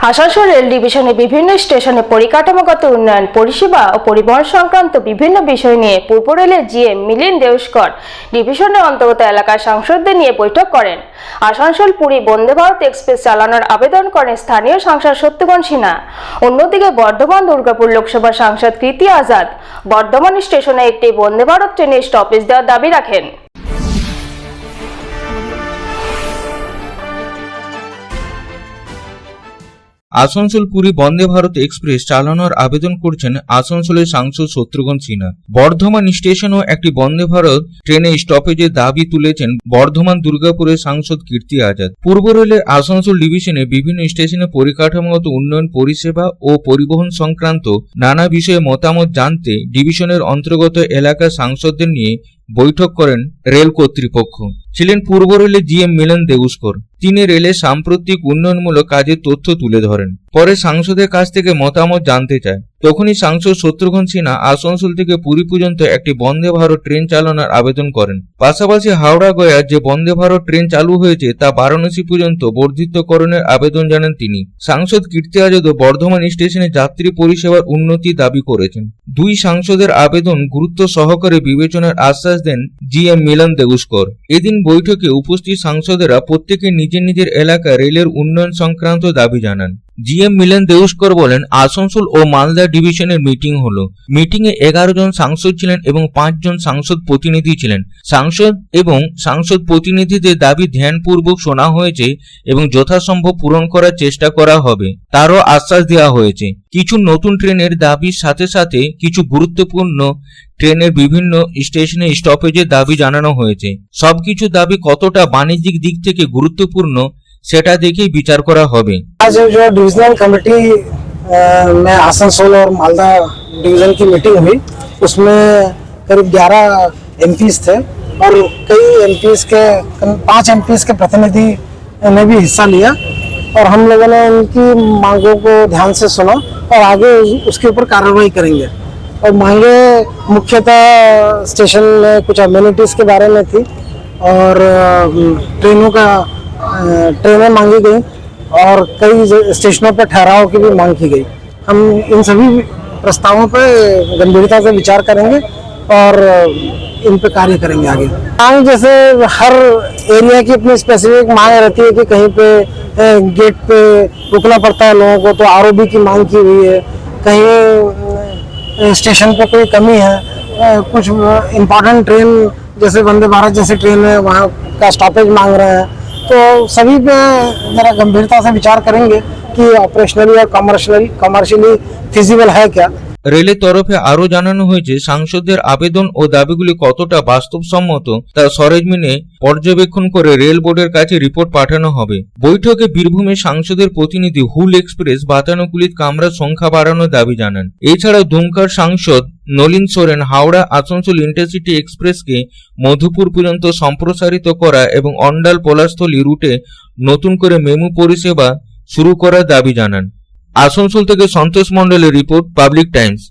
Asansol rail ডিভিশনে বিভিন্ন স্টেশনে পরিকাঠামোগত উন্নয়ন, পরিষেবা ও পরিবহন সংক্রান্ত বিভিন্ন বিষয় নিয়ে পূর্ব রেলের জিএম মিলিন্দ দেউস্কর ডিভিশনের অন্তর্গত এলাকার সাংসদদের নিয়ে বৈঠক করেন। আসানসোল পুরী বন্দে ভারত এক্সপ্রেস চালানোর আবেদন করেন স্থানীয় সাংসদ সত্যগণ সিনহা। অন্যদিকে বর্ধমান দুর্গাপুর লোকসভার সাংসদ কৃতি আজাদ বর্ধমান স্টেশনে একটি বন্দে ভারত ট্রেনের স্টপেজ দেওয়ার দাবি রাখেন। আসানসোল পুরী বন্দে ভারত এক্সপ্রেস চালানোর আবেদন করছেন আসানসোলের সাংসদ শত্রুঘ্ন সিনহা। বর্ধমান স্টেশনও একটি বন্দে ভারত ট্রেনে স্টপেজের দাবি তুলেছেন বর্ধমান দুর্গাপুরের সাংসদ কীর্তি আজাদ। পূর্ব রেলের আসানসোল ডিভিশনে বিভিন্ন স্টেশনে পরিকাঠামোগত উন্নয়ন, পরিষেবা ও পরিবহন সংক্রান্ত নানা বিষয়ে মতামত জানতে ডিভিশনের অন্তর্গত এলাকার সাংসদদের নিয়ে বৈঠক করেন রেল কর্তৃপক্ষ। ছিলেন পূর্ব রেলের জিএম মিলিন্দ দেউস্কর। তিনি রেলের সাম্প্রতিক উন্নয়নমূলক কাজের তথ্য তুলে ধরেন। পরে সাংসদের কাছ থেকে মতামত জানতে চায়। তখনই সাংসদ শত্রুঘ্ন সিনহা আসানসোল থেকে পুরী পর্যন্ত একটি বন্দে ভারত ট্রেন চালানোর আবেদন করেন। পাশাপাশি হাওড়া গয়া যে বন্দে ভারত ট্রেন চালু হয়েছে তা বারাণসী পর্যন্ত বর্ধিতকরণের আবেদন জানান তিনি। সাংসদ কীর্তি আজাদও বর্ধমান স্টেশনে যাত্রী পরিষেবার উন্নতি দাবি করেছেন। দুই সাংসদের আবেদন গুরুত্ব সহকারে বিবেচনার আশ্বাস দেন জিএম মিলিন্দ দেউস্কর। এদিন বৈঠকে উপস্থিত সাংসদেরা প্রত্যেকে নিজের নিজের এলাকায় রেলের উন্নয়ন সংক্রান্ত দাবি জানান। জিএম মিলিন্দ দেউস্কর বলেন, আসানসোল ও মালদা ডিভিশনের মিটিং হলো। মিটিংয়ে 11 জন সাংসদ ছিলেন এবং 5 জন সাংসদ প্রতিনিধি ছিলেন। সাংসদ এবং সাংসদ প্রতিনিধিদের দাবি ধ্যানপূর্বক শোনা হয়েছে এবং যথাসম্ভব পূরণ করার চেষ্টা করা হবে, তারও আশ্বাস দেওয়া হয়েছে। কিছু নতুন ট্রেনের দাবির সাথে সাথে কিছু গুরুত্বপূর্ণ ট্রেনের বিভিন্ন স্টেশনে স্টপেজের দাবি জানানো হয়েছে। সবকিছু দাবি কতটা বাণিজ্যিক দিক থেকে গুরুত্বপূর্ণ সেটা দেখেই বিচার করা হবে। आज जो डिविजनल कमेटी में आसनसोल और मालदा डिवीजन की मीटिंग हुई, उसमें करीब 11 एमपीज थे और कई एमपीज के 5 एमपीज के प्रतिनिधि ने भी हिस्सा लिया और हम लोगों ने उनकी मांगों को ध्यान से सुना और आगे उसके ऊपर कार्रवाई करेंगे। और मांगे मुख्यतः स्टेशन में कुछ अम्यूनिटीज़ के बारे में थी और ट्रेनें मांगी गई और कई स्टेशनों पर ठहराव की भी मांग की गई। हम इन सभी प्रस्तावों पर गंभीरता से विचार करेंगे और इन पर कार्य करेंगे आगे। मांग जैसे हर एरिया की अपनी स्पेसिफिक मांग रहती है कि कहीं पे गेट पे रुकना पड़ता है लोगों को, तो आरओबी की मांग की हुई है। कहीं स्टेशन पे कोई कमी है, कुछ इम्पोर्टेंट ट्रेन जैसे वंदे भारत जैसी ट्रेन है वहाँ का स्टॉपेज मांग रहे हैं। तो सभी पे जरा गंभीरता से विचार करेंगे कि ऑपरेशनली और कमर्शियली फिजिबल है क्या। রেলের তরফে আরো জানানো হয়েছে, সাংসদদের আবেদন ও দাবিগুলি কতটা বাস্তবসম্মত তা সরেজমিনে পর্যবেক্ষণ করে রেল বোর্ডের কাছে রিপোর্ট পাঠানো হবে। বৈঠকে বীরভূমের সাংসদের প্রতিনিধি হুল এক্সপ্রেস বাতানুকূলিত কামরার সংখ্যা বাড়ানোর দাবি জানান। এছাড়াও দুমকার সাংসদ নলিন সোরেন হাওড়া আসানসোল ইন্টারসিটি এক্সপ্রেসকে মধুপুর পর্যন্ত সম্প্রসারিত করা এবং অন্ডাল পলাশথলী রুটে নতুন করে মেমু পরিষেবা শুরু করার দাবি জানান। আসানসোল থেকে সন্তোষ মণ্ডলের রিপোর্ট, পাবলিক টাইমস।